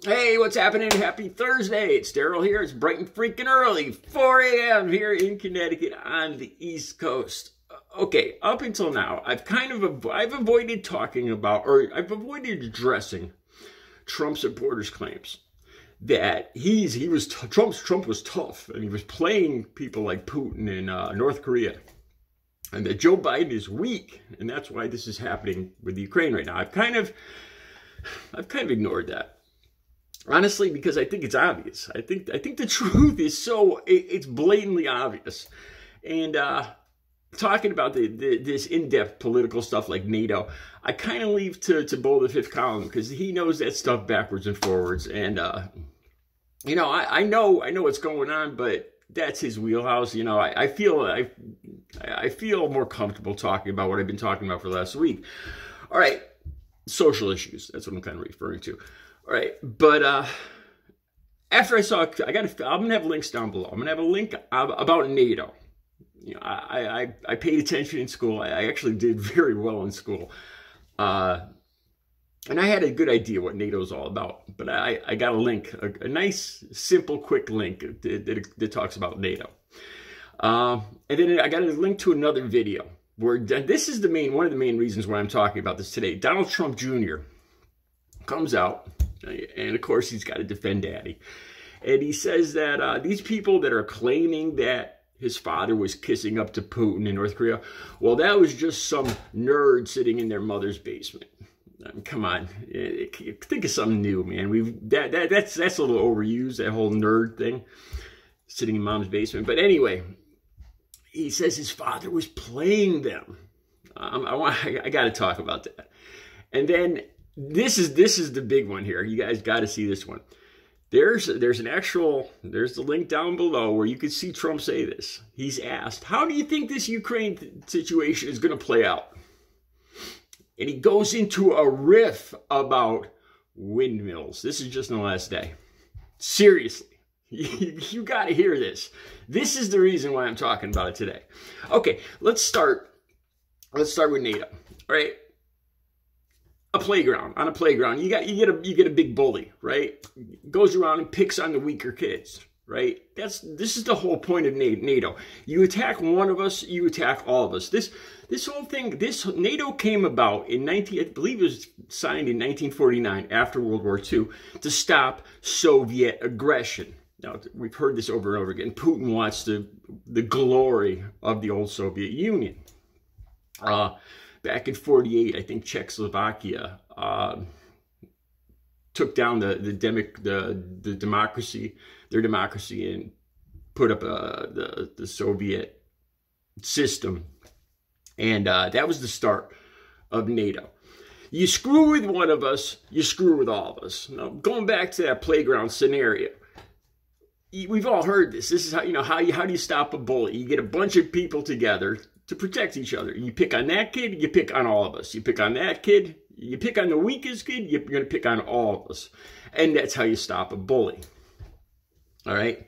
Hey, what's happening? Happy Thursday. It's Daryl here. It's bright and freaking early. 4 a.m. here in Connecticut on the East Coast. Okay, up until now, I've avoided talking about, or I've avoided addressing Trump supporters' claims that Trump was tough and he was playing people like Putin in North Korea, and that Joe Biden is weak, and that's why this is happening with Ukraine right now. I've kind of ignored that. Honestly, because I think it's obvious. I think the truth is it's blatantly obvious. And talking about this in-depth political stuff like NATO, I kind of leave to Bull the fifth column, because he knows that stuff backwards and forwards. And I know what's going on, but that's his wheelhouse. I feel more comfortable talking about what I've been talking about for the last week. All right, social issues. That's what I'm kind of referring to. All right, but after I'm gonna have links down below. I'm gonna have a link about NATO. I paid attention in school. I actually did very well in school, and I had a good idea what NATO is all about. But I got a link, a nice, simple, quick link that talks about NATO, and then I got a link to another video where this is one of the main reasons why I'm talking about this today. Donald Trump Jr. comes out. And of course, he's got to defend Daddy. And he says that these people that are claiming that his father was kissing up to Putin in North Korea, well, that was just some nerd sitting in their mother's basement. Come on, think of something new, man. That's a little overused, that whole nerd thing, sitting in mom's basement. But anyway, he says his father was playing them. I got to talk about that. And then this is the big one here. You guys got to see this one. There's the link down below where you can see Trump say this. He's asked, how do you think this Ukraine situation is going to play out? And he goes into a riff about windmills. This is just in the last day. Seriously, you got to hear this. This is the reason why I'm talking about it today. Okay, let's start with NATO. All right. On a playground, you get a big bully, right? Goes around and picks on the weaker kids, right? This is the whole point of NATO. You attack one of us, you attack all of us. This whole thing, NATO came about in I believe it was signed in 1949 after World War II to stop Soviet aggression. Now, we've heard this over and over again. Putin wants the glory of the old Soviet Union. Back in '48, I think Czechoslovakia took down their democracy, and put up the Soviet system, and that was the start of NATO. You screw with one of us, you screw with all of us. Now, going back to that playground scenario, we've all heard this. This is how do you stop a bully? You get a bunch of people together to protect each other. You pick on that kid, you pick on all of us. You pick on that kid, you pick on the weakest kid, you're going to pick on all of us. And that's how you stop a bully. All right?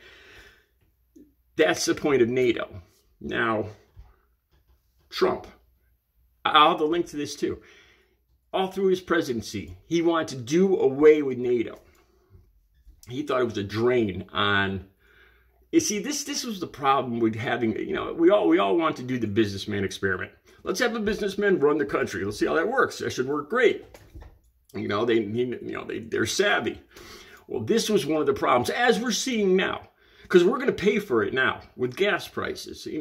That's the point of NATO. Now, Trump, I'll have the link to this too. All through his presidency, he wanted to do away with NATO. He thought it was a drain on... You see, this was the problem with having, we all want to do the businessman experiment. Let's have a businessman run the country. Let's see how that works. That should work great. They're savvy. Well, this was one of the problems, as we're seeing now, because we're going to pay for it now with gas prices. In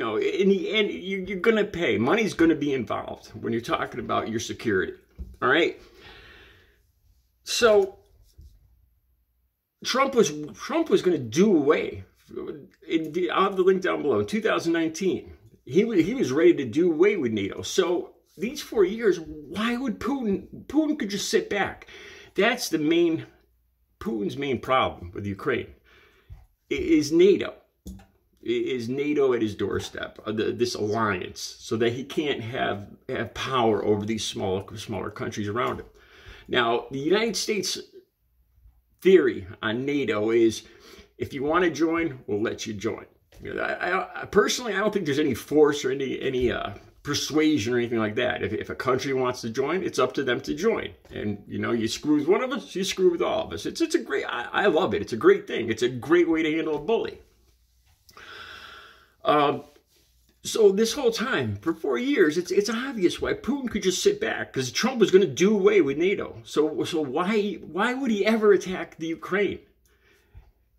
the end, you're going to pay. Money's going to be involved when you're talking about your security. All right. So Trump was going to do away. I'll have the link down below. In 2019, he was ready to do away with NATO. So these 4 years, why would Putin could just sit back? That's Putin's main problem with Ukraine is NATO. Is NATO at his doorstep, this alliance, so that he can't have power over these smaller countries around him. Now, the United States theory on NATO is, if you want to join, we'll let you join. Personally, I don't think there's any force or any persuasion or anything like that. If a country wants to join, it's up to them to join. And, you know, you screw with one of us, you screw with all of us. It's a great, I love it. It's a great thing. It's a great way to handle a bully. So this whole time, for 4 years, it's obvious why Putin could just sit back, because Trump was going to do away with NATO. So why would he ever attack the Ukraine?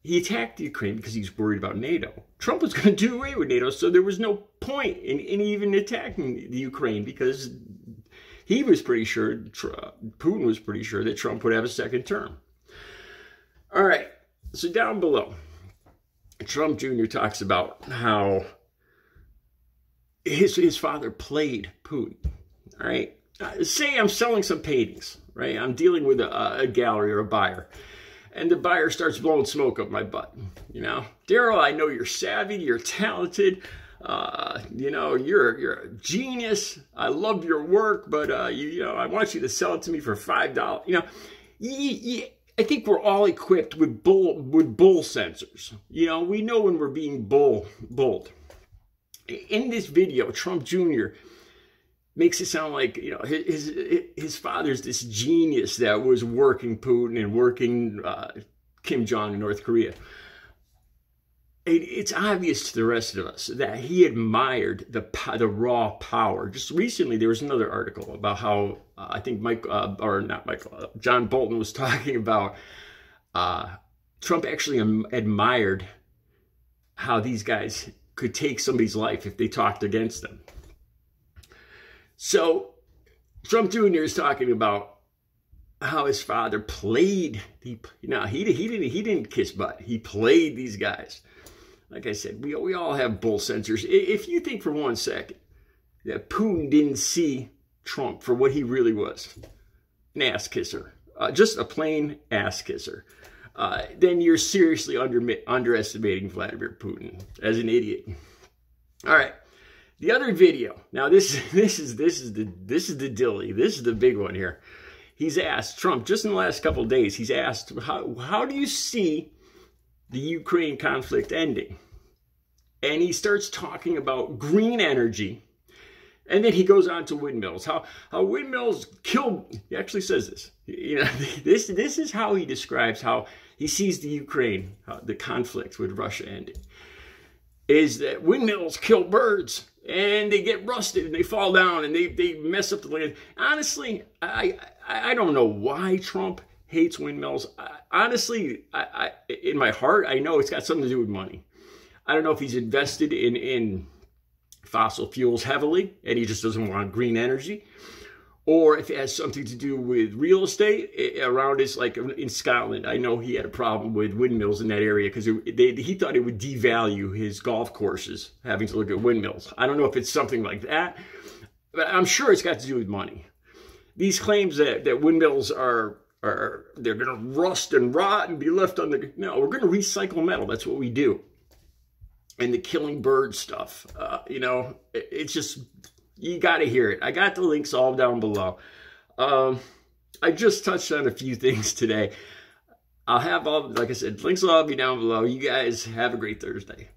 He attacked the Ukraine because he's worried about NATO. Trump was going to do away with NATO, so there was no point in even attacking the Ukraine, because he was pretty sure, Putin was pretty sure that Trump would have a second term. All right, so down below, Trump Jr. talks about how his father played Putin. All right, say I'm selling some paintings, right? I'm dealing with a gallery or a buyer, and the buyer starts blowing smoke up my butt. You know, Daryl, I know you're savvy, you're talented, you know, you're a genius. I love your work, but you know, I want you to sell it to me for $5. You know, I think we're all equipped with bull sensors. You know, we know when we're being bulled. In this video, Trump Jr. makes it sound like, you know, his father's this genius that was working Putin and working Kim Jong in North Korea. It's obvious to the rest of us that he admired the raw power. Just recently, there was another article about how I think John Bolton was talking about Trump actually admired how these guys could take somebody's life if they talked against them. So Trump Jr. is talking about how his father played. He didn't kiss butt. He played these guys. Like I said, we all have bull sensors. If you think for 1 second that Putin didn't see Trump for what he really was, an ass kisser, just a plain ass kisser, then you're seriously underestimating Vladimir Putin as an idiot. All right, the other video. Now this is the dilly. This is the big one here. He's asked Trump just in the last couple of days. He's asked, how do you see the Ukraine conflict ending? And he starts talking about green energy. And then he goes on to windmills. How windmills kill. He actually says this. You know, this is how he describes how he sees the Ukraine, the conflict with Russia ending, is that windmills kill birds and they get rusted and they fall down and they mess up the land. Honestly, I don't know why Trump hates windmills. Honestly, in my heart, I know it's got something to do with money. I don't know if he's invested in fossil fuels heavily and he just doesn't want green energy, or if it has something to do with real estate around us, like in Scotland. I know he had a problem with windmills in that area because he thought it would devalue his golf courses, having to look at windmills. I don't know if it's something like that, but I'm sure it's got to do with money. These claims that windmills they're going to rust and rot and be left on the... No, we're going to recycle metal. That's what we do. And the killing bird stuff, you know, it's just... You got to hear it. I got the links all down below. I just touched on a few things today. I'll have all, like I said, links will all be down below. You guys have a great Thursday.